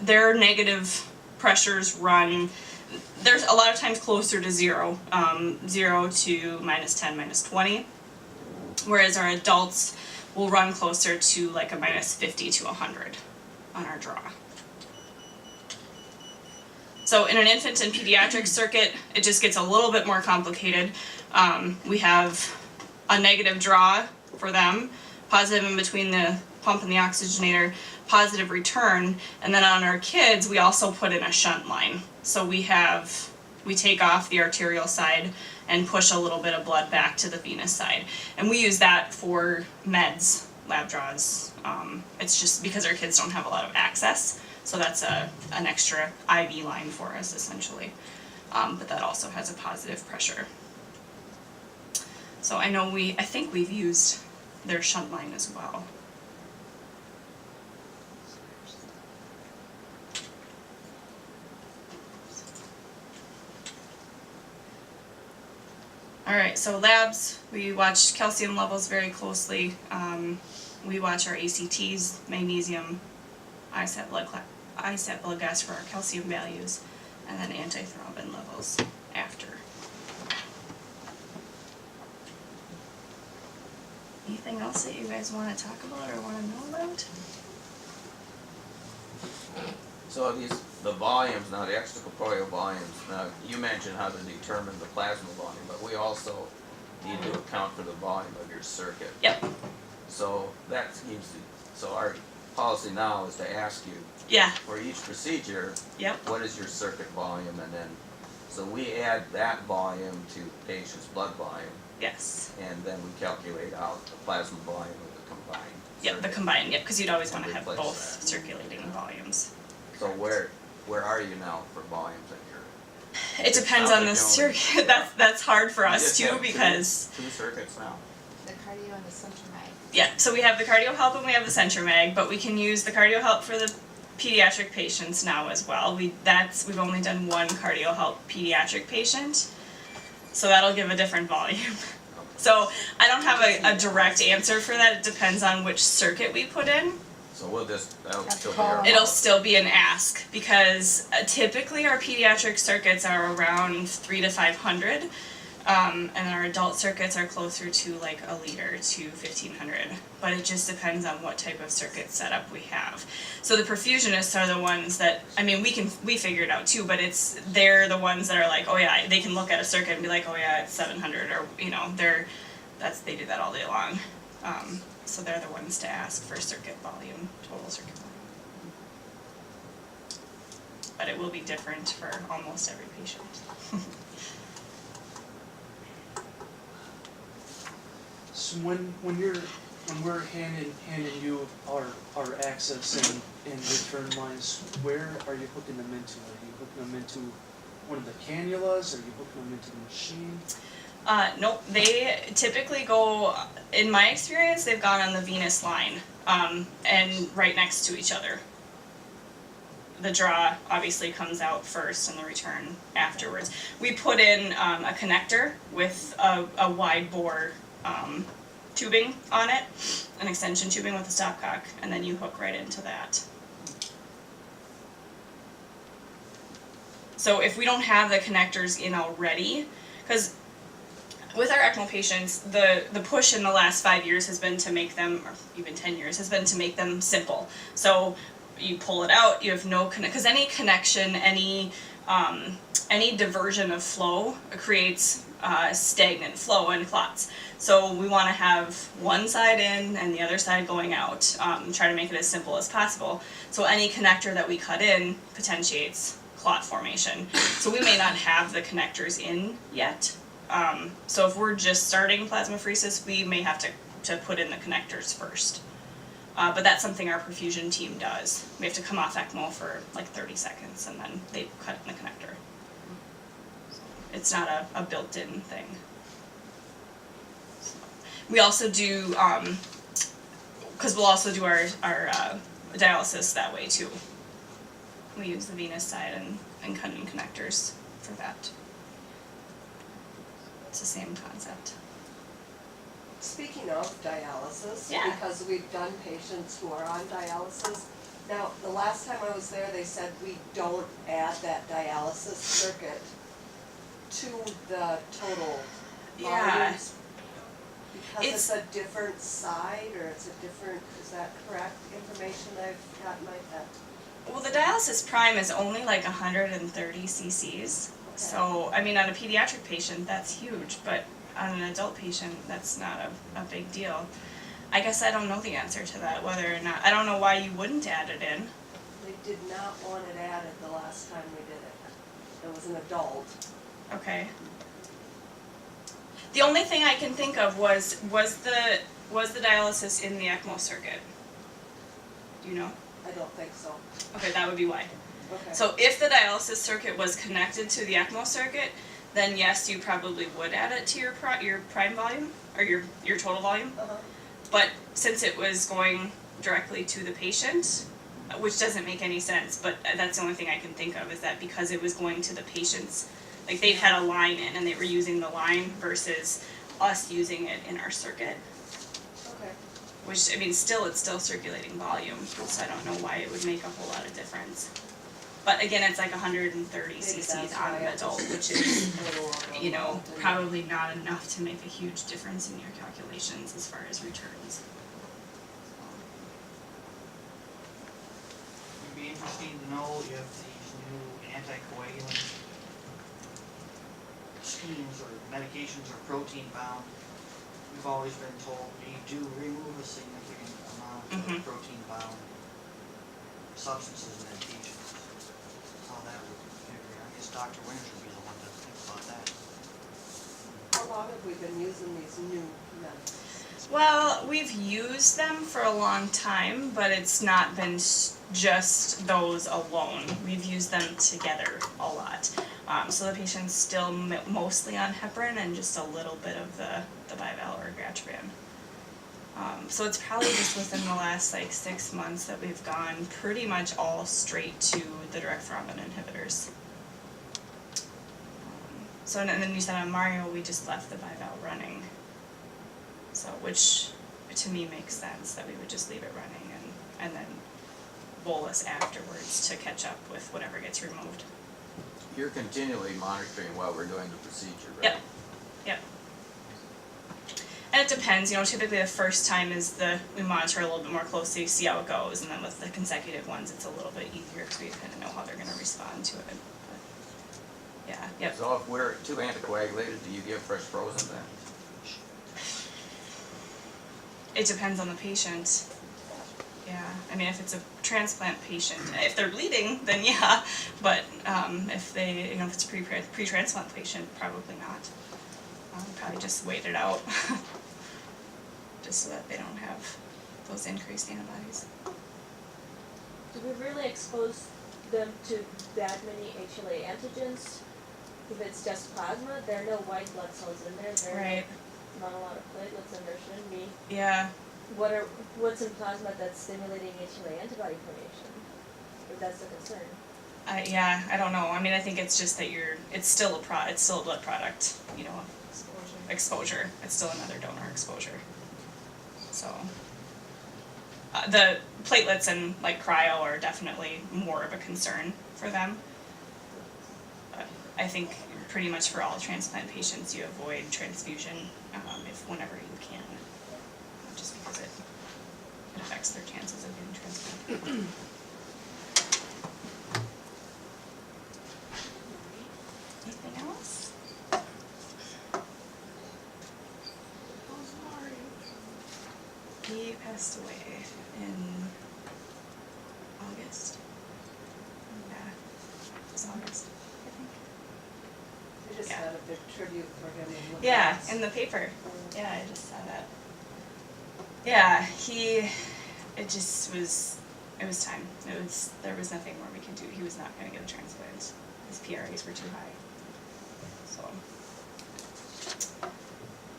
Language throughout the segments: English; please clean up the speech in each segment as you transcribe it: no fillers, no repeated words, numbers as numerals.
their negative pressures run, there's a lot of times closer to 0, 0 to -10, -20, whereas our adults will run closer to like a -50 to 100 on our draw. So in an infant and pediatric circuit, it just gets a little bit more complicated. We have a negative draw for them, positive in between the pump and the oxygenator, positive return, and then on our kids we also put in a shunt line. So we take off the arterial side and push a little bit of blood back to the venous side. And we use that for meds, lab draws. It's just because our kids don't have a lot of access, so that's an extra IV line for us essentially. But that also has a positive pressure. So I know I think we've used their shunt line as well. Alright, so labs, we watch calcium levels very closely. We watch our ACTs, magnesium, ISAT blood gas for our calcium values, and then antithrombin levels after. Anything else that you guys want to talk about or want to know about? So the volumes, now the extracorporeal volumes, now you mentioned how to determine the plasma volume, but we also need to account for the volume of your circuit. Yep. So that seems so our policy now is to ask you, yeah, for each procedure, yep, what is your circuit volume, and then, so we add that volume to the patient's blood volume. Yes. And then we calculate out the plasma volume of the combined. Yep, the combined, yep, because you'd always want to have Replace both that. circulating volumes. So where are you now for volumes in your? It depends on the circuit. That's hard for us too because two circuits now. The cardio and the center mag. yeah, so we have the cardio help and we have the center mag, but we can use the cardio help for the pediatric patients now as well. We've only done one cardio help pediatric patient, so that'll give a different volume. So I don't have a direct answer for that. It depends on which circuit we put in. So that'll still be call. our. It'll still be an ask because typically our pediatric circuits are around 300 to 500, and our adult circuits are closer to like a liter to 1500. But it just depends on what type of circuit setup we have. So the perfusionists are the ones that, I mean, we figure it out too, but they're the ones that are like, oh yeah, they can look at a circuit and be like, oh yeah, it's 700, or you know, they do that all day long. So they're the ones to ask for circuit volume, total circuit volume. But it will be different for almost every patient. So when we're handing you our access and return lines, where are you hooking them into? Are you hooking them into one of the cannulas? Are you hooking them into the machine? Nope, they typically go, in my experience, they've gone on the venous line, and right next to each other. The draw obviously comes out first and the return afterwards. We put in a connector with a wide bore tubing on it, an extension tubing with a stopcock, and then you hook right into that. So if we don't have the connectors in already, because with our ECMO patients, the push in the last 5 years has been to make them, or even 10 years, has been to make them simple. So you pull it out, you have no because any connection, any diversion of flow creates stagnant flow and clots. So we want to have one side in and the other side going out. Try to make it as simple as possible. So any connector that we cut in potentiates clot formation. So we may not have the connectors in yet. So if we're just starting plasmapheresis, we may have to put in the connectors first. But that's something our perfusion team does. We have to come off ECMO for like 30 seconds and then they cut in the connector. So it's not a built-in thing. So we also do, because we'll also do our dialysis that way too. We use the venous side and cut in connectors for that. It's the same concept. Speaking of dialysis, Yeah. because we've done patients who are on dialysis, Now, the last time I was there, they said we don't add that dialysis circuit to the total Yeah. volumes. Because it's a different side, or it's a different, is that correct information I've got in my head? Well, the dialysis prime is only like 130 cc's. So, I mean, on a pediatric patient, that's huge, but on an adult patient, that's not a big deal. I guess I don't know the answer to that, whether or not, I don't know why you wouldn't add it in. They did not want it added the last time we did it. It was an adult. Okay. The only thing I can think of was the dialysis in the ECMO circuit? Do you know? I don't think so. Okay, that would be why. Okay. So if the dialysis circuit was connected to the ECMO circuit, then yes, you probably would add it to your prime volume, or your total volume. Uh-huh. But since it was going directly to the patient, which doesn't make any sense, but that's the only thing I can think of, is that because it was going to the patients, like they had a line in and they were using the line versus us using it in our circuit. Okay. Which, I mean, it's still circulating volume, so I don't know why it would make a whole lot of difference. But again, it's like 130 cc's on an adult, which is, you know, probably not enough to make a huge difference in your calculations as far as returns. It'd be interesting to know if these new anticoagulant schemes or medications are protein bound. We've always been told we do remove a significant amount of protein bound substances and medications. How that would figure. I guess Dr. Winters would be the one to think about that. How long have we been using these new medicines? Well, we've used them for a long time, but it's not been just those alone. We've used them together a lot. So the patient's still mostly on heparin and just a little bit of the bivalve or gatriban. So it's probably just within the last like 6 months that we've gone pretty much all straight to the direct thrombin inhibitors. So and then you said on Mario we just left the bivalve running. So which to me makes sense that we would just leave it running and then bolus afterwards to catch up with whatever gets removed. You're continually monitoring while we're doing the procedure, right? Yep. Yep. And it depends, you know, typically the first time is we monitor a little bit more closely, see how it goes, and then with the consecutive ones it's a little bit easier because we kind of know how they're going to respond to it. But, yeah, yep. So if we're too anticoagulated, do you give fresh frozen then? It depends on the patient. Yeah, I mean if it's a transplant patient, if they're bleeding, then yeah, but if they, you know, if it's a pre-transplant patient, probably not. Probably just wait it out, just so that they don't have those increased antibodies. Do we really expose them to that many HLA antigens? If it's just plasma, there are no white blood cells in there, there Right. are not a lot of platelets, and there shouldn't be. Yeah. What's in plasma that's stimulating HLA antibody formation? If that's the concern. Yeah, I don't know. I mean, I think it's just that it's still a blood product, you know, exposure. It's still another donor exposure. So, the platelets and like cryo are definitely more of a concern for them. But I think pretty much for all transplant patients, you avoid transfusion whenever you can, just because it affects their chances of getting transplanted. Anything else? He passed away in August. Yeah, it was August, I think. They just Yeah. had a big tribute for him in the Yeah, press. in the paper. Yeah, I just saw that. Yeah, it was time. There was nothing more we could do. He was not going to get a transplant. His PRAs were too high. So,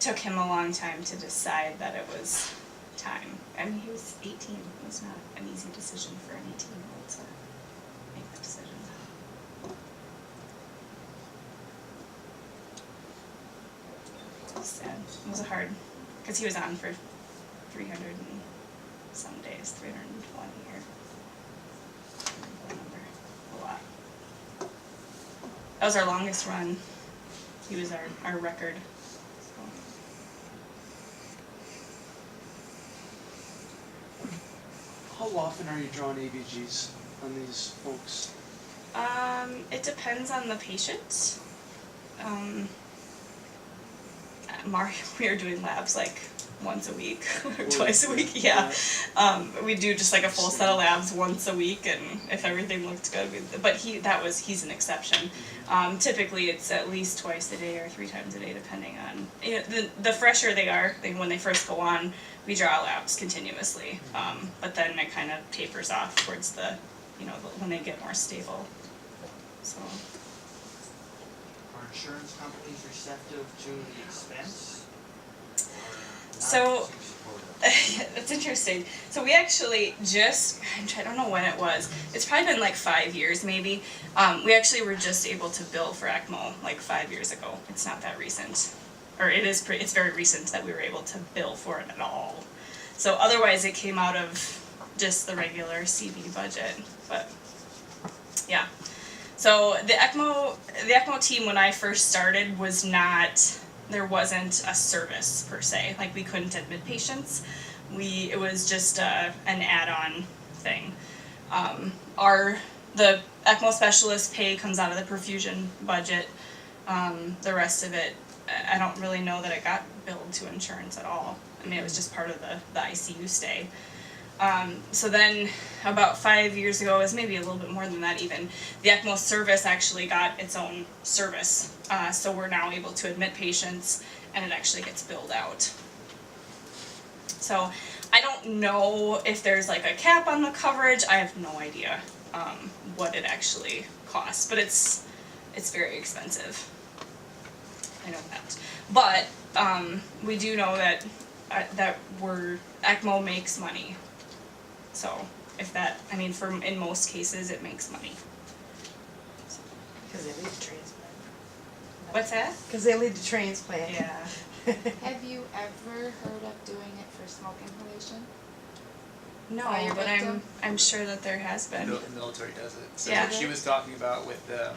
took him a long time to decide that it was time. I mean, he was 18. It was not an easy decision for an 18-year-old to make that decision. It was sad. It was hard, because he was on for 300 and some days, 320 or That was our longest run. He was our record. How often are you drawing ABGs on these folks? It depends on the patient. Mario, we are doing labs like once a week or twice a week. Yeah. We do just like a full set of labs once a week, and if everything looked good, but he's an exception. Typically, it's at least twice a day or 3 times a day, depending on the fresher they are. When they first go on, we draw labs continuously, but then it kind of tapers off towards the when they get more stable. So. Are insurance companies receptive to the expense? Or not So- too supportive? That's interesting. So we actually I don't know when it was. It's probably been like 5 years maybe. We actually were just able to bill for ECMO like 5 years ago. It's not that recent. Or it's very recent that we were able to bill for it at all. So otherwise it came out of just the regular CV budget. But yeah. So the ECMO team when I first started there wasn't a service per se. Like we couldn't admit patients. It was just an add-on thing. The ECMO specialist pay comes out of the perfusion budget. The rest of it, I don't really know that it got billed to insurance at all. I mean, it was just part of the ICU stay. So then about 5 years ago, it was maybe a little bit more than that even, the ECMO service actually got its own service. So we're now able to admit patients and it actually gets billed out. So I don't know if there's like a cap on the coverage. I have no idea what it actually costs, but it's very expensive. I know that. But we do know that ECMO makes money. So in most cases it makes money. Because they lead to transplant. What's that? Because they lead to transplant. Yeah. Have you ever heard of doing it for smoke inhalation? No, By your but victim? I'm sure that there has been. The military does it. So Yeah. what she was talking about with the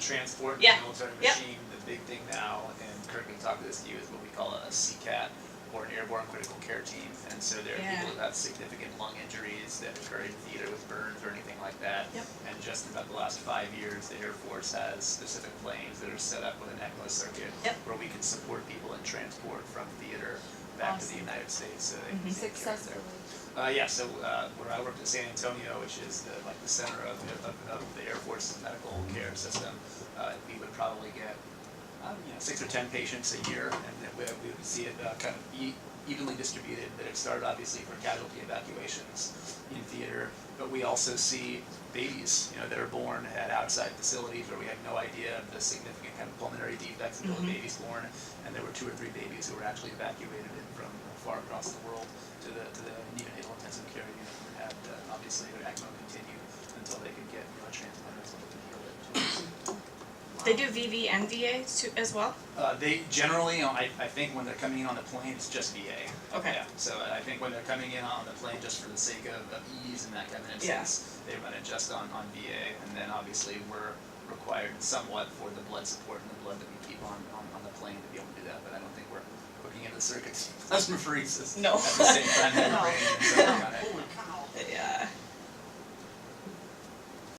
transport in Yeah. the military Yep. machine, the big thing now, and Kirk can talk to this to you, is what we call a CCAT, or an airborne critical care team. And so there are Yeah. people who have significant lung injuries that occur in theater with burns or anything like that. Yep. And just in about the last 5 years, the Air Force has specific planes that are set up with an ECMO circuit Yep. where we can support people in transport from theater back to the Awesome. United States. So they Mhm. can take care of their- Successfully. So where I worked in San Antonio, which is the center of the Air Force's medical care system, we would probably get 6 or 10 patients a year, and then we would see it kind of evenly distributed. That it started obviously for casualty evacuations in theater, but we also see babies, that are born at outside facilities where we have no idea of the significant kind of pulmonary defects until the baby's born, and there were 2 or 3 babies who were actually evacuated in from far across the world to the neonatal intensive care unit and had obviously their ECMO continue until they could get a transplant or something to heal it. They do VV and VA too, as well? They generally, I think when they're coming in on the plane, it's just VA. Okay. Yeah, so I think when they're coming in on the plane just for the sake of ease and that kind of instance, they run it just on VA, and then obviously we're required somewhat for the blood support and the blood that we keep on the plane to be able to do that, but I don't think we're hooking into circuits plasmapheresis No. at the same time that we're No. radiating, so we're kinda- Holy cow. Yeah.